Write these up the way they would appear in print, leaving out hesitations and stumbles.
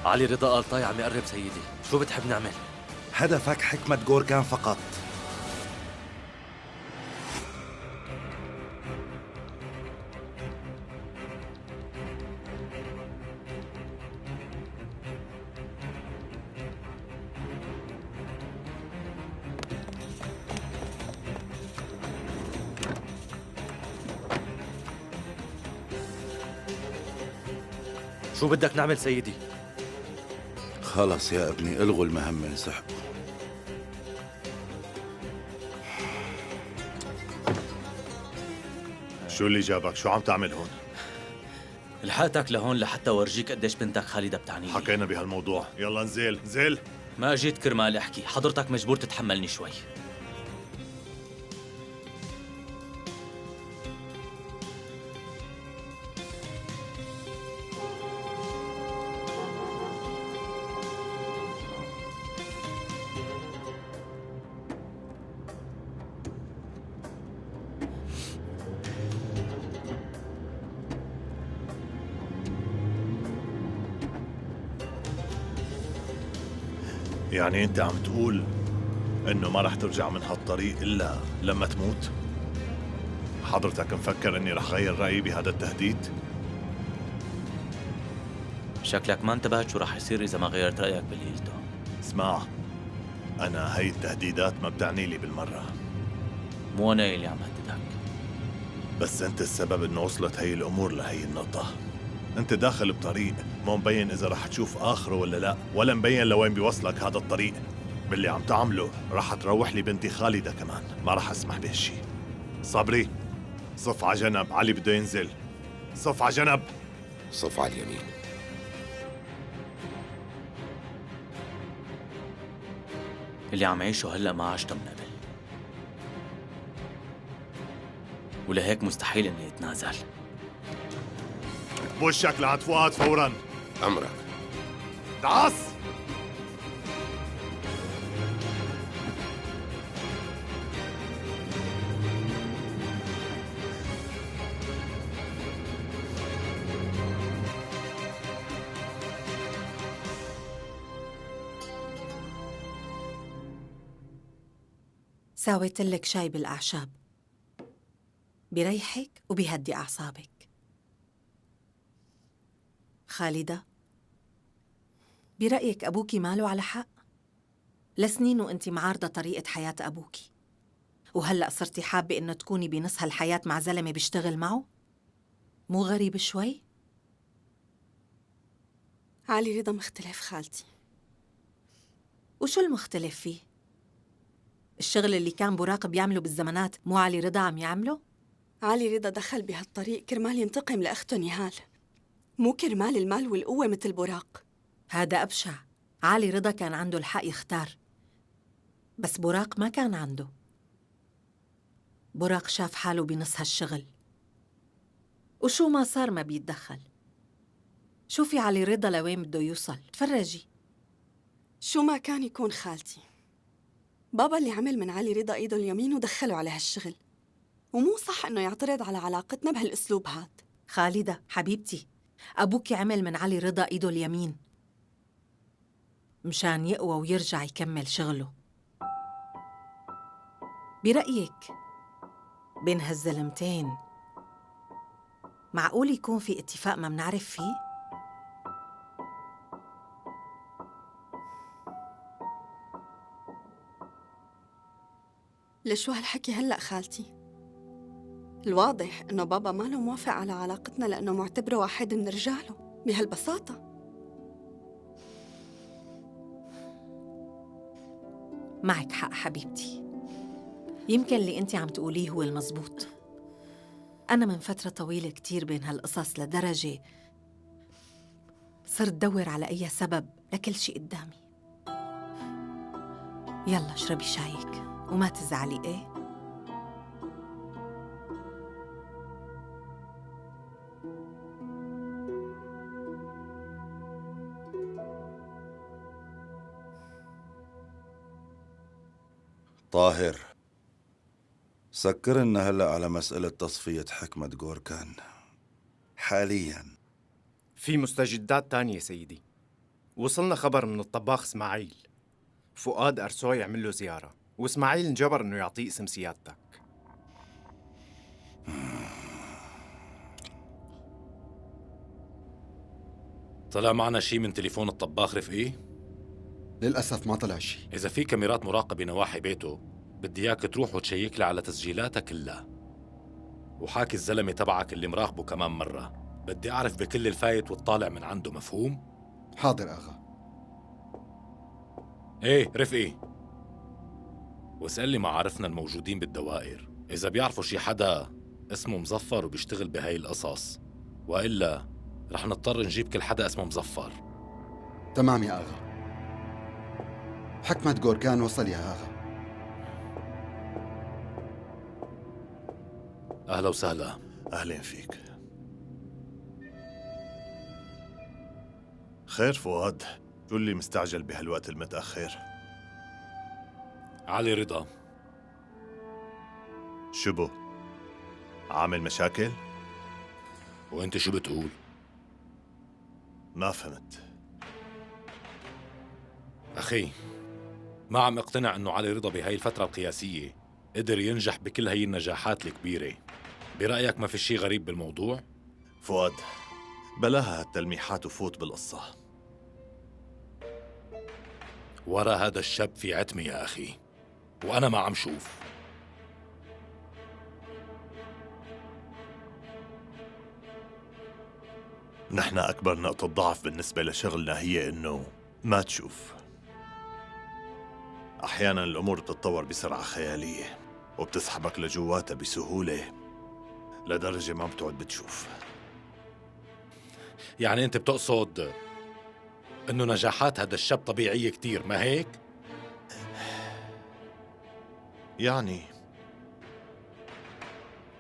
علي رضا قال طاي عم يقرب سيدي، شو بتحب نعمل؟ هدفك حكمة غوركان فقط. شو بدك نعمل سيدي؟ خلص يا ابني، الغوا المهمة انسحبوا. شو اللي جابك؟ شو عم تعمل هون؟ لحقتك لهون لحتى ورجيك قديش بنتك خالدة بتعني لي. حكينا بهالموضوع، يلا انزل انزل. ما جيت كرمال احكي، حضرتك مجبور تتحملني شوي. يعني انت عم تقول انه ما رح ترجع من هالطريق الا لما تموت؟ حضرتك مفكر اني رح غير رأيي بهذا التهديد؟ شكلك ما انتبهت شو رح يصير اذا ما غيرت رايك باللي قلته. اسمع، انا هاي التهديدات ما بتعني لي بالمرة. مو انا اللي عم هددك. بس انت السبب انه وصلت هي الامور لهي النقطة. انت داخل بطريق مو مبين اذا رح تشوف اخره ولا لا، ولا مبين لوين بيوصلك هذا الطريق. باللي عم تعمله رح تروح لي بنتي خالدة كمان، ما رح اسمح بهالشي. صبري، صف على جنب، علي بده ينزل. صف على جنب. صف على اليمين. اللي عم عيشه هلا ما عشته من قبل، ولهيك مستحيل اني اتنازل. بوشك لعند فؤاد فورا. أمرك. دعس. ساويتلك شاي بالأعشاب، بيريحك وبيهدي أعصابك. خالدة، برأيك أبوكي ماله على حق؟ لسنين وأنت معارضة طريقة حياة أبوكي، وهلأ صرتي حابة إنه تكوني بنص هالحياة مع زلمة بيشتغل معه؟ مو غريب شوي؟ علي رضا مختلف خالتي. وشو المختلف فيه؟ الشغل اللي كان براق بيعمله بالزمانات مو علي رضا عم يعمله؟ علي رضا دخل بهالطريق كرمال ينتقم لأخته نهال، مو كرمال المال والقوة مثل براق. هذا أبشع. علي رضا كان عنده الحق يختار، بس براق ما كان عنده. براق شاف حاله بنص هالشغل، وشو ما صار ما بيتدخل. شوفي علي رضا لوين بده يوصل، تفرجي. شو ما كان يكون خالتي، بابا اللي عمل من علي رضا ايده اليمين ودخله على هالشغل، ومو صح انه يعترض على علاقتنا بهالاسلوب هاد. خالدة حبيبتي، أبوكي عمل من علي رضا إيده اليمين مشان يقوى ويرجع يكمل شغله. برأيك بين هالزلمتين معقول يكون في اتفاق ما منعرف فيه؟ لشو هالحكي هلأ خالتي؟ الواضح إنه بابا ما له موافق على علاقتنا لأنه معتبره واحد من رجاله بهالبساطة. معك حق حبيبتي، يمكن اللي انت عم تقوليه هو المزبوط. أنا من فترة طويلة كتير بين هالقصص لدرجة صرت دور على أي سبب لكل شي قدامي. يلا اشربي شايك وما تزعلي، ايه؟ طاهر، سكرنا هلأ على مسألة تصفية حكمة غوركان. حالياً في مستجدات تانية سيدي. وصلنا خبر من الطباخ اسماعيل. فؤاد أرسوه يعمل له زيارة، واسماعيل انجبر إنه يعطيه اسم سيادتك. طلع معنا شي من تليفون الطباخ رفقي؟ للأسف ما طلع شيء. إذا في كاميرات مراقبة نواحي بيته بدي إياك تروح وتشيك لي على تسجيلاتها كلها، وحاكي الزلمة تبعك اللي مراقبه كمان مرة. بدي أعرف بكل الفايت والطالع من عنده، مفهوم؟ حاضر أغا. إيه رفقي، واسأل لي معارفنا الموجودين بالدوائر إذا بيعرفوا شي حدا اسمه مظفر وبيشتغل بهاي القصص، وإلا رح نضطر نجيب كل حدا اسمه مظفر. تمام يا أغا. حكمة جوركان وصل يا أغا. أهلا وسهلا. أهلين فيك. خير فؤاد، شو اللي مستعجل بهالوقت المتأخر؟ علي رضا. شو بو؟ عامل مشاكل؟ وأنت شو بتقول؟ ما فهمت. أخي، ما عم اقتنع أنه علي رضا بهاي الفترة القياسية قدر ينجح بكل هاي النجاحات الكبيرة. برأيك ما في شي غريب بالموضوع؟ فؤاد، بلاها هالتلميحات وفوت بالقصة. ورا هذا الشاب في عتمة يا أخي، وأنا ما عم شوف. نحن أكبر نقطة ضعف بالنسبة لشغلنا هي إنه ما تشوف. أحياناً الأمور بتتطور بسرعة خيالية وبتسحبك لجواتها بسهولة لدرجة ما بتقعد بتشوف. يعني أنت بتقصد إنه نجاحات هذا الشاب طبيعية كتير، ما هيك؟ يعني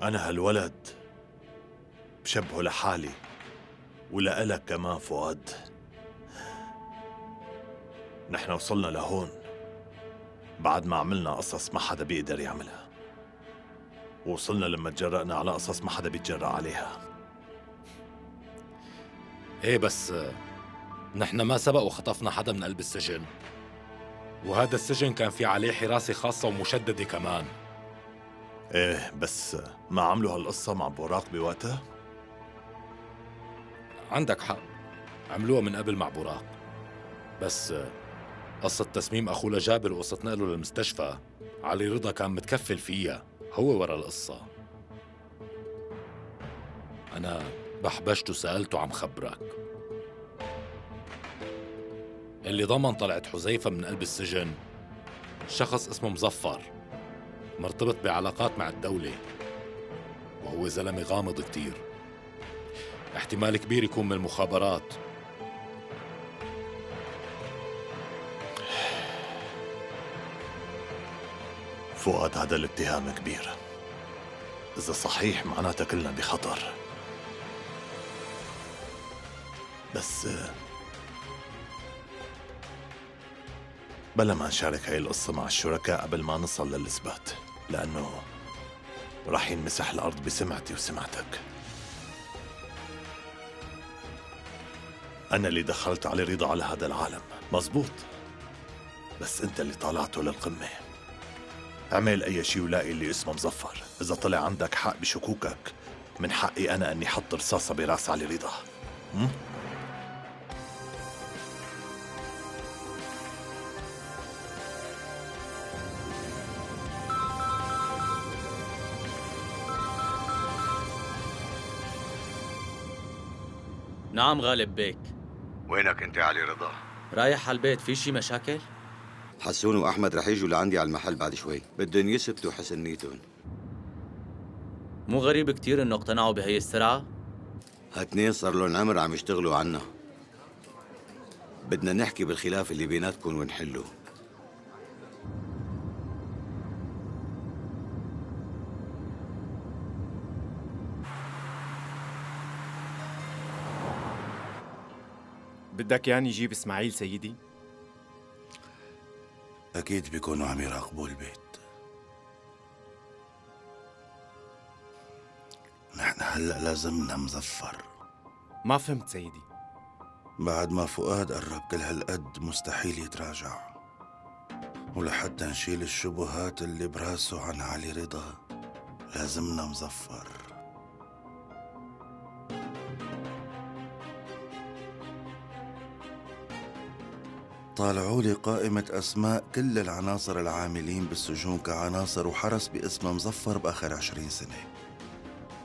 أنا هالولد بشبهه لحالي ولألك كمان فؤاد. نحن وصلنا لهون بعد ما عملنا قصص ما حدا بيقدر يعملها، ووصلنا لما تجرأنا على قصص ما حدا بيتجرأ عليها. إيه بس نحن ما سبق وخطفنا حدا من قلب السجن، وهذا السجن كان في عليه حراسة خاصة ومشددة كمان. ايه بس ما عملوا هالقصة مع بوراق بوقتها؟ عندك حق، عملوها من قبل مع بوراق، بس قصة تسميم أخوه لجابر وقصة نقله للمستشفى علي رضا كان متكفل فيها، هو ورا القصة. أنا بحبشته وسألته عم خبرك. اللي ضمن طلعت حذيفة من قلب السجن شخص اسمه مظفر، مرتبط بعلاقات مع الدولة، وهو زلمة غامض كتير، احتمال كبير يكون من المخابرات. فؤاد، هذا الاتهام كبير. إذا صحيح معناتها كلنا بخطر. بس بلا ما نشارك هاي القصة مع الشركاء قبل ما نصل للإثبات، لأنه راح ينمسح الأرض بسمعتي وسمعتك. أنا اللي دخلت علي رضا على هذا العالم، مزبوط، بس أنت اللي طالعته للقمة. اعمل أي شيء ولاقي اللي اسمه مظفر. إذا طلع عندك حق بشكوكك، من حقي أنا أني حط رصاصة براس علي رضا. نعم غالب بيك. وينك انت يا علي رضا؟ رايح على البيت، في شي مشاكل؟ حسون واحمد رح يجوا لعندي على المحل بعد شوي، بدهم يثبتوا حسن نيتهم. مو غريب كتير انه اقتنعوا بهي السرعة؟ هاتنين صار لهم عمر عم يشتغلوا عنا. بدنا نحكي بالخلاف اللي بيناتكم ونحله. بدك يعني يجيب اسماعيل سيدي؟ أكيد بيكونوا عم يراقبوا البيت. نحن هلأ لازمنا مظفر. ما فهمت سيدي. بعد ما فؤاد قرب كل هالقد مستحيل يتراجع، ولحتى نشيل الشبهات اللي براسه عن علي رضا لازمنا مظفر. طالعوا لي قائمة أسماء كل العناصر العاملين بالسجون كعناصر وحرس باسم مظفر بآخر 20 سنة،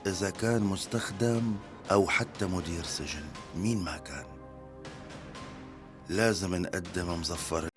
إذا كان مستخدم أو حتى مدير سجن، مين ما كان لازم نقدم مظفر.